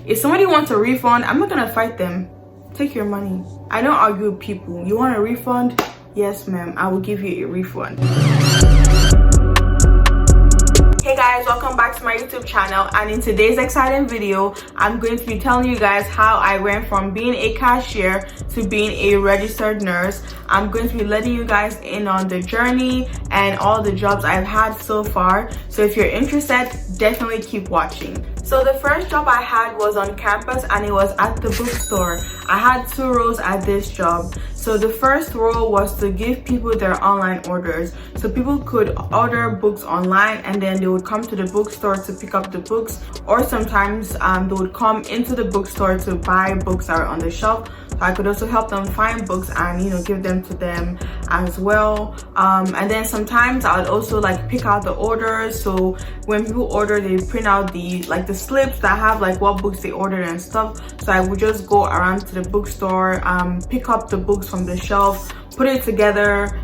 If somebody wants a refund, I'm not gonna fight them. Take your money. I don't argue with people. You want a refund? Yes, ma'am, I will give you a refund. Hey guys, welcome back to my YouTube channel, and in today's exciting video I'm going to be telling you guys how I went from being a cashier to being a registered nurse. I'm going to be letting you guys in on the journey and all the jobs I've had so far, so if you're interested, definitely keep watching. So the first job I had was on campus, and it was at the bookstore. I had 2 roles at this job. So the first role was to give people their online orders. So people could order books online and then they would come to the bookstore to pick up the books, or sometimes they would come into the bookstore to buy books that are on the shelf. So I could also help them find books and give them to them as well. And then sometimes I would also pick out the orders. So when people order, they print out the slips that have what books they ordered and stuff. So I would just go around to the bookstore, pick up the books from the shelf, put it together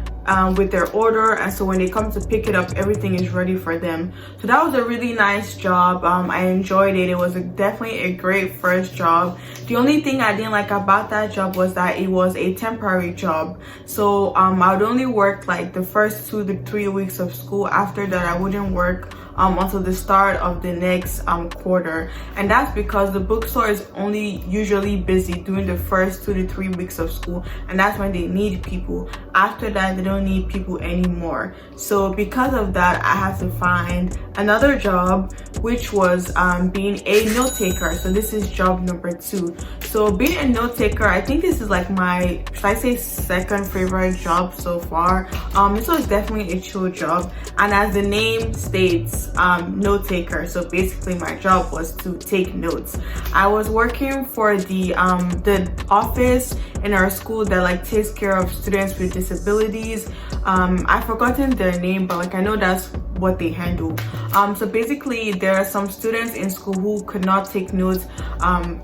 with their order, and so when they come to pick it up, everything is ready for them. So that was a really nice job. I enjoyed it. It was definitely a great first job. The only thing I didn't like about that job was that it was a temporary job. So I would only work the first 2 to 3 weeks of school. After that, I wouldn't work until the start of the next quarter, and that's because the bookstore is only usually busy during the first 2 to 3 weeks of school, and that's when they need people. After that, they don't need people anymore. So because of that, I had to find another job, which was being a note taker. So this is job number 2. So being a note taker, I think this is my, should I say, second favorite job so far. This was definitely a chill job, and as the name states, note taker. So basically my job was to take notes. I was working for the office in our school that takes care of students with disabilities. I've forgotten their name, but I know that's what they handle. So basically there are some students in school who could not take notes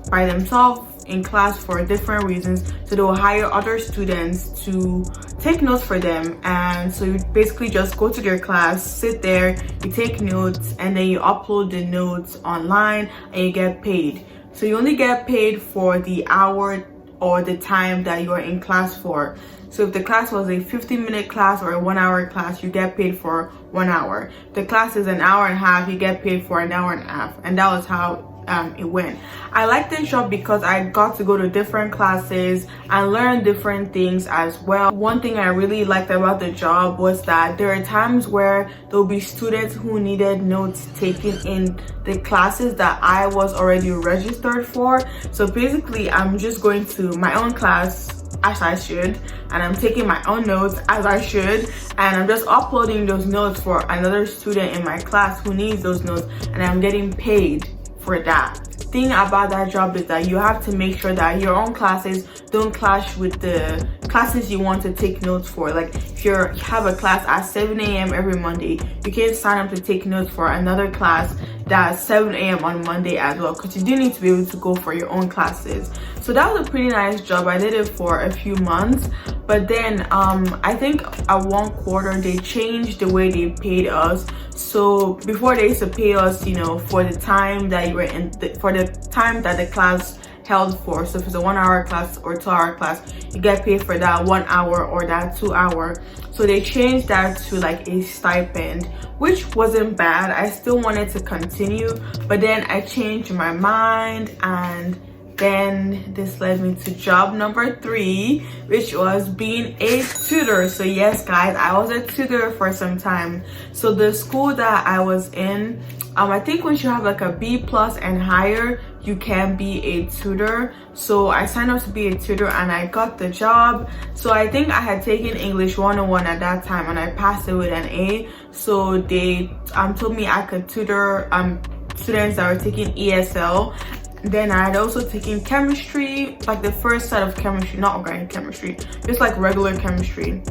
by themselves in class for different reasons, so they will hire other students to take notes for them. And so you basically just go to their class, sit there, you take notes, and then you upload the notes online and you get paid. So you only get paid for the hour or the time that you are in class for. So if the class was a 15-minute class or a 1-hour class, you get paid for 1 hour. If the class is an hour and a half, you get paid for an hour and a half. And that was how it went. I like this job because I got to go to different classes and learn different things as well. One thing I really liked about the job was that there are times where there will be students who needed notes taken in the classes that I was already registered for. So basically I'm just going to my own class as I should, and I'm taking my own notes as I should, and I'm just uploading those notes for another student in my class who needs those notes, and I'm getting paid for that. Thing about that job is that you have to make sure that your own classes don't clash with the classes you want to take notes for. If you have a class at 7 a.m. every Monday, you can't sign up to take notes for another class that's 7 a.m. on Monday as well, because you do need to be able to go for your own classes. So that was a pretty nice job. I did it for a few months, but then I think at 1 quarter they changed the way they paid us. So before they used to pay us for the time that you were in for the time that the class held for. So if it's a 1-hour class or 2-hour class, you get paid for that 1 hour or that 2 hour. So they changed that to a stipend, which wasn't bad. I still wanted to continue, but then I changed my mind, and then this led me to job number 3, which was being a tutor. So yes guys, I was a tutor for some time. So the school that I was in, I think once you have a B+ and higher, you can be a tutor. So I signed up to be a tutor and I got the job. So I think I had taken English 101 at that time and I passed it with an A. So they told me I could tutor students that were taking ESL. Then I had also taken chemistry, the first set of chemistry, not organic chemistry, just regular chemistry.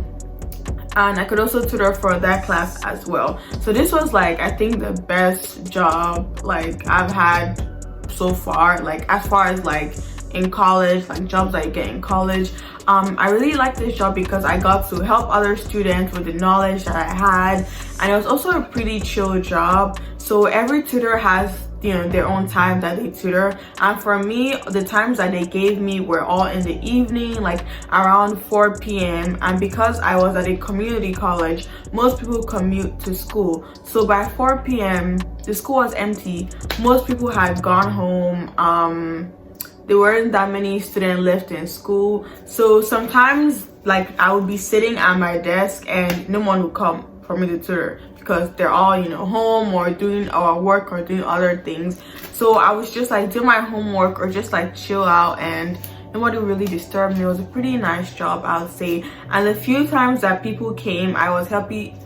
And I could also tutor for that class as well. So this was I think the best job I've had so far, as far as in college, jobs that you get in college. I really liked this job because I got to help other students with the knowledge that I had, and it was also a pretty chill job. So every tutor has their own time that they tutor. And for me, the times that they gave me were all in the evening, like around 4 p.m. and because I was at a community college, most people commute to school, so by 4 p.m. the school was empty. Most people had gone home. There weren't that many students left in school, so sometimes like I would be sitting at my desk and no one would come for me to tutor because they're all home or doing work or doing other things. So I was just like do my homework or just like chill out, and nobody really disturbed me. It was a pretty nice job, I would say. And the few times that people came, I was happy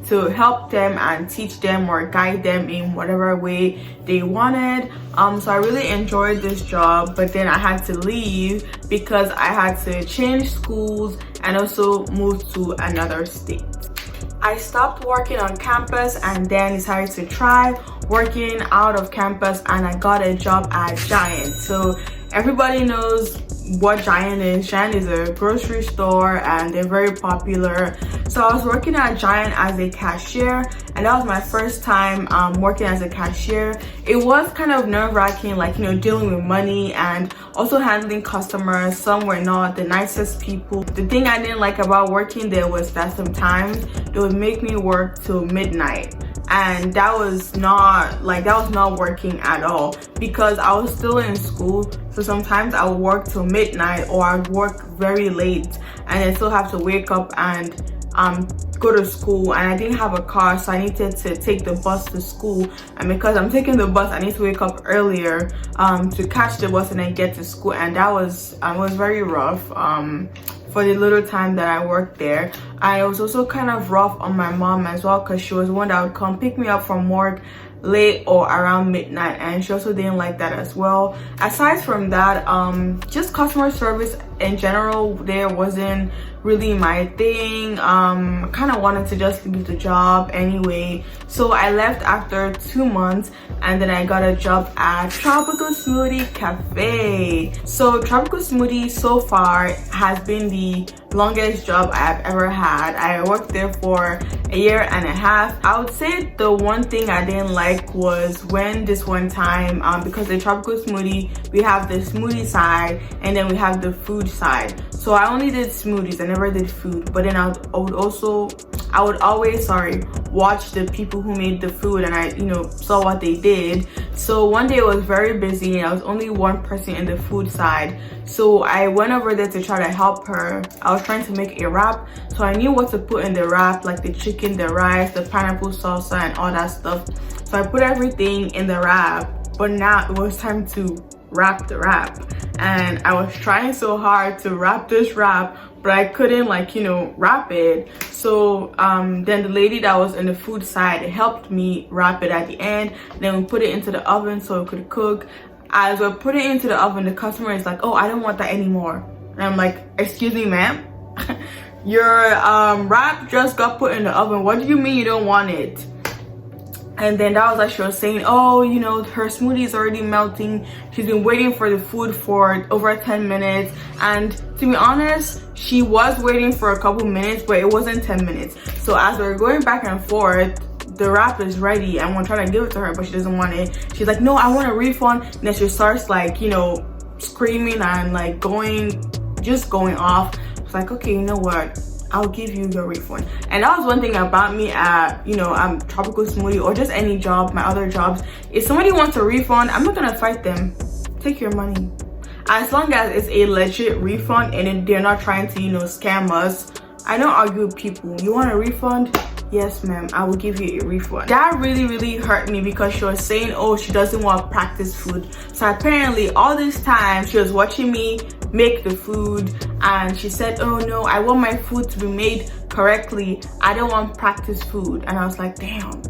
to help them and teach them or guide them in whatever way they wanted. So I really enjoyed this job, but then I had to leave because I had to change schools and also move to another state. I stopped working on campus and then decided to try working out of campus, and I got a job at Giant. So everybody knows what Giant is. Giant is a grocery store and they're very popular. So I was working at Giant as a cashier, and that was my first time working as a cashier. It was kind of nerve-wracking, like dealing with money and also handling customers. Some were not the nicest people. The thing I didn't like about working there was that sometimes they would make me work till midnight, and that was not working at all because I was still in school. So sometimes I would work till midnight or I'd work very late and I still have to wake up and go to school, and I didn't have a car, so I needed to take the bus to school. And because I'm taking the bus, I need to wake up earlier to catch the bus and then get to school, and that was very rough for the little time that I worked there. And it was also kind of rough on my mom as well because she was one that would come pick me up from work late or around midnight, and she also didn't like that as well. Aside from that, just customer service in general there wasn't really my thing. Kind of wanted to just leave the job anyway, so I left after 2 months, and then I got a job at Tropical Smoothie Cafe. So Tropical Smoothie so far has been the longest job I've ever had. I worked there for a year and a half. I would say the one thing I didn't like was when this one time, because the Tropical Smoothie, we have the smoothie side and then we have the food side. So I only did smoothies, I never did food. But then I would always watch the people who made the food, and I saw what they did. So one day it was very busy and I was only one person in the food side, so I went over there to try to help her. I was trying to make a wrap, so I knew what to put in the wrap, like the chicken, the rice, the pineapple salsa and all that stuff. So I put everything in the wrap, but now it was time to wrap the wrap, and I was trying so hard to wrap this wrap, but I couldn't wrap it. So then the lady that was in the food side helped me wrap it at the end. Then we put it into the oven so it could cook. As we're putting it into the oven, the customer is like, "Oh, I don't want that anymore." And I'm like, "Excuse me, ma'am, your wrap just got put in the oven. What do you mean you don't want it?" And then that was like she was saying, "Oh, her smoothie is already melting. She's been waiting for the food for over 10 minutes. And to be honest, she was waiting for a couple minutes, but it wasn't 10 minutes. So as we're going back and forth, the wrap is ready and we're trying to give it to her, but she doesn't want it. She's like, "No, I want a refund." And then she starts screaming and just going off. It's like, okay, you know what? I'll give you your refund. And that was one thing about me at Tropical Smoothie or just any job, my other jobs. If somebody wants a refund, I'm not gonna fight them. Take your money. As long as it's a legit refund and they're not trying to scam us, I don't argue with people. You want a refund? Yes, ma'am, I will give you a refund. That really hurt me because she was saying, oh, she doesn't want practice food. So apparently all this time she was watching me make the food, and she said, "Oh no, I want my food to be made correctly. I don't want practice food." And I was like, damn,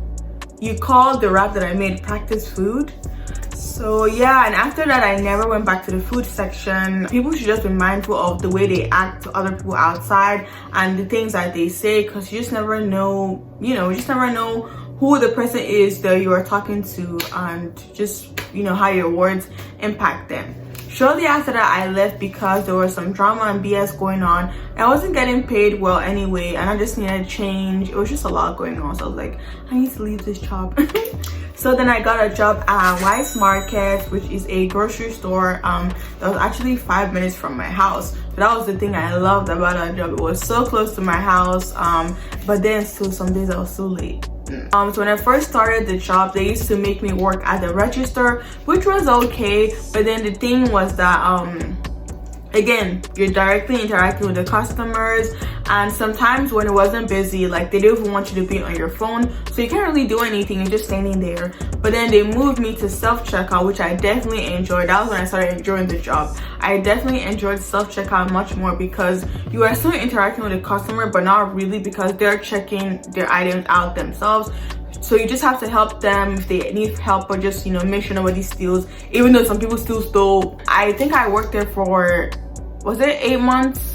you called the wrap that I made practice food? So yeah, and after that I never went back to the food section. People should just be mindful of the way they act to other people outside and the things that they say, because you just never know, you just never know who the person is that you are talking to, and just how your words impact them. Shortly after that, I left because there was some drama and BS going on. I wasn't getting paid well anyway, and I just needed change. It was just a lot going on, so I was like, I need to leave this job. So then I got a job at Wise Market, which is a grocery store that was actually 5 minutes from my house. So that was the thing I loved about that job. It was so close to my house, but then still some days I was so late. So when I first started the job, they used to make me work at the register, which was okay, but then the thing was that again, you're directly interacting with the customers, and sometimes when it wasn't busy, like they didn't even want you to be on your phone, so you can't really do anything, you're just standing there. But then they moved me to self-checkout, which I definitely enjoyed. That was when I started enjoying the job. I definitely enjoyed self-checkout much more because you are still interacting with the customer, but not really, because they're checking their items out themselves. So you just have to help them if they need help, or just, you know, make sure nobody steals, even though some people still stole. I think I worked there for, was it 8 months?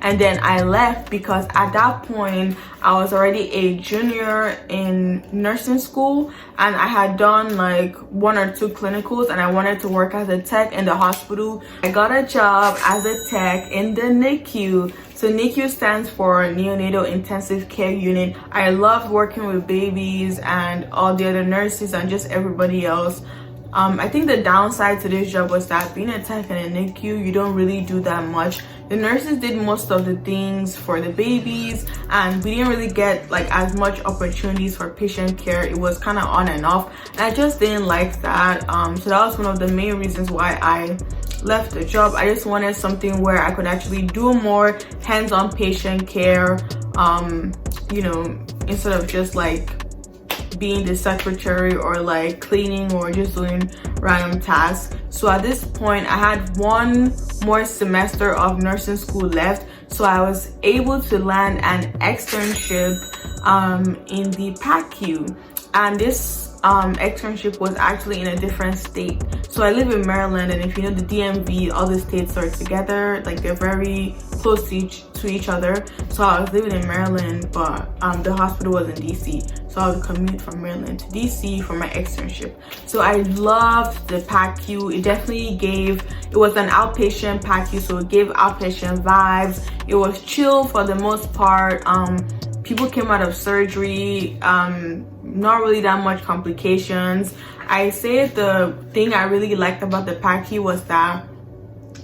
And then I left because at that point I was already a junior in nursing school, and I had done like 1 or 2 clinicals, and I wanted to work as a tech in the hospital. I got a job as a tech in the NICU. So NICU stands for Neonatal Intensive Care Unit. I loved working with babies and all the other nurses and just everybody else. I think the downside to this job was that being a tech in a NICU, you don't really do that much. The nurses did most of the things for the babies, and we didn't really get like as much opportunities for patient care. It was kind of on and off, and I just didn't like that. So that was one of the main reasons why I left the job. I just wanted something where I could actually do more hands-on patient care, you know, instead of just like being the secretary or like cleaning or just doing random tasks. So at this point I had 1 more semester of nursing school left, so I was able to land an externship in the PACU, and this externship was actually in a different state. So I live in Maryland, and if you know the DMV, all the states are together, like they're very close to each other. So I was living in Maryland, but the hospital was in DC, so I would commute from Maryland to DC for my externship. So I loved the PACU. It definitely gave, it was an outpatient PACU, so it gave outpatient vibes. It was chill for the most part. People came out of surgery, not really that much complications. I say the thing I really liked about the PACU was that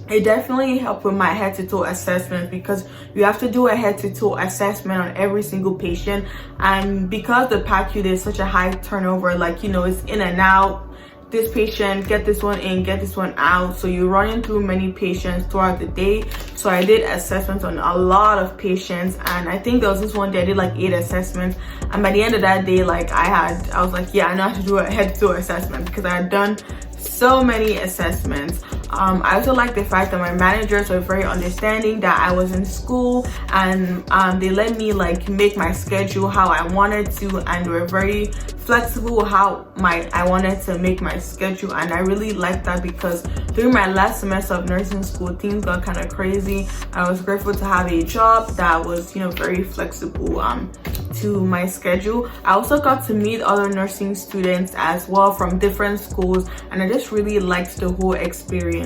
it definitely helped with my head-to-toe assessment, because you have to do a head-to-toe assessment on every single patient. And because the PACU, there's such a high turnover, like, you know, it's in and out. This patient, get this one in, get this one out. So you're running through many patients throughout the day. So I did assessments on a lot of patients, and I think there was this one day I did like 8 assessments. And by the end of that day, like I was like, yeah, I know how to do a head-to-toe assessment, because I had done so many assessments. I also like the fact that my managers were very understanding that I was in school, and they let me like make my schedule how I wanted to, and they were very flexible how I wanted to make my schedule. And I really liked that, because during my last semester of nursing school, things got kind of crazy. I was grateful to have a job that was, you know, very flexible to my schedule. I also got to meet other nursing students as well from different schools, and I just really liked the whole experience.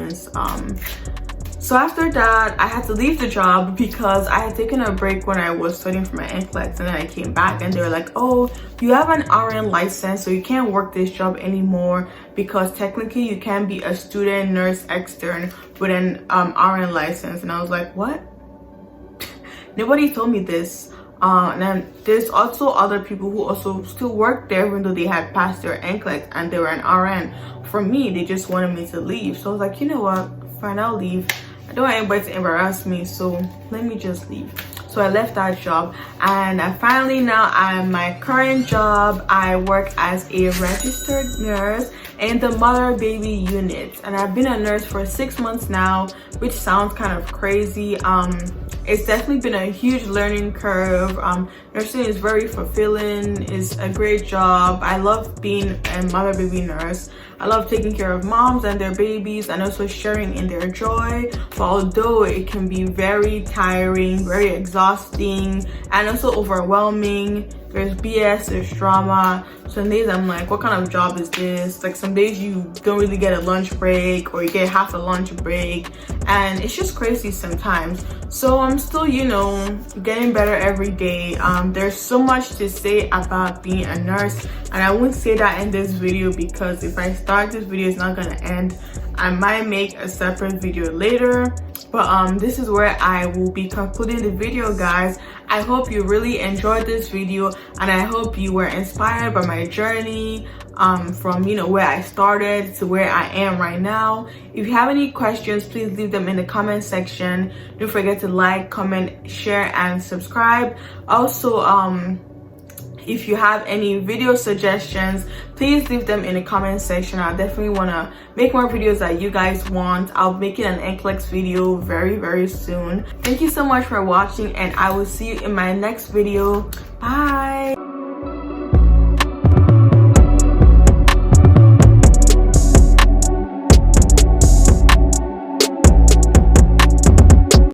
So after that, I had to leave the job because I had taken a break when I was studying for my NCLEX, and then I came back and they were like, oh, you have an RN license, so you can't work this job anymore, because technically you can't be a student nurse extern with an RN license. And I was like, what? Nobody told me this. And then there's also other people who also still work there even though they had passed their NCLEX and they were an RN. For me, they just wanted me to leave. So I was like, you know what, fine, I'll leave. I don't want anybody to embarrass me, so let me just leave. So I left that job, and finally now I'm my current job. I work as a registered nurse in the mother baby unit, and I've been a nurse for 6 months now, which sounds kind of crazy. It's definitely been a huge learning curve. nursing is very fulfilling. It's a great job. I love being a mother baby nurse. I love taking care of moms and their babies and also sharing in their joy. But although it can be very tiring, very exhausting, and also overwhelming, there's BS, there's drama. Some days I'm like, what kind of job is this? Like some days you don't really get a lunch break, or you get half a lunch break, and it's just crazy sometimes. So I'm still, you know, getting better every day. There's so much to say about being a nurse, and I won't say that in this video, because if I start this video, it's not gonna end. I might make a separate video later, but this is where I will be concluding the video, guys. I hope you really enjoyed this video, and I hope you were inspired by my journey from, you know, where I started to where I am right now. If you have any questions, please leave them in the comment section. Don't forget to like, comment, share, and subscribe. Also, if you have any video suggestions, please leave them in the comment section. I definitely want to make more videos that you guys want. I'll make it an NCLEX video very soon. Thank you so much for watching, and I will see you in my next video. Bye.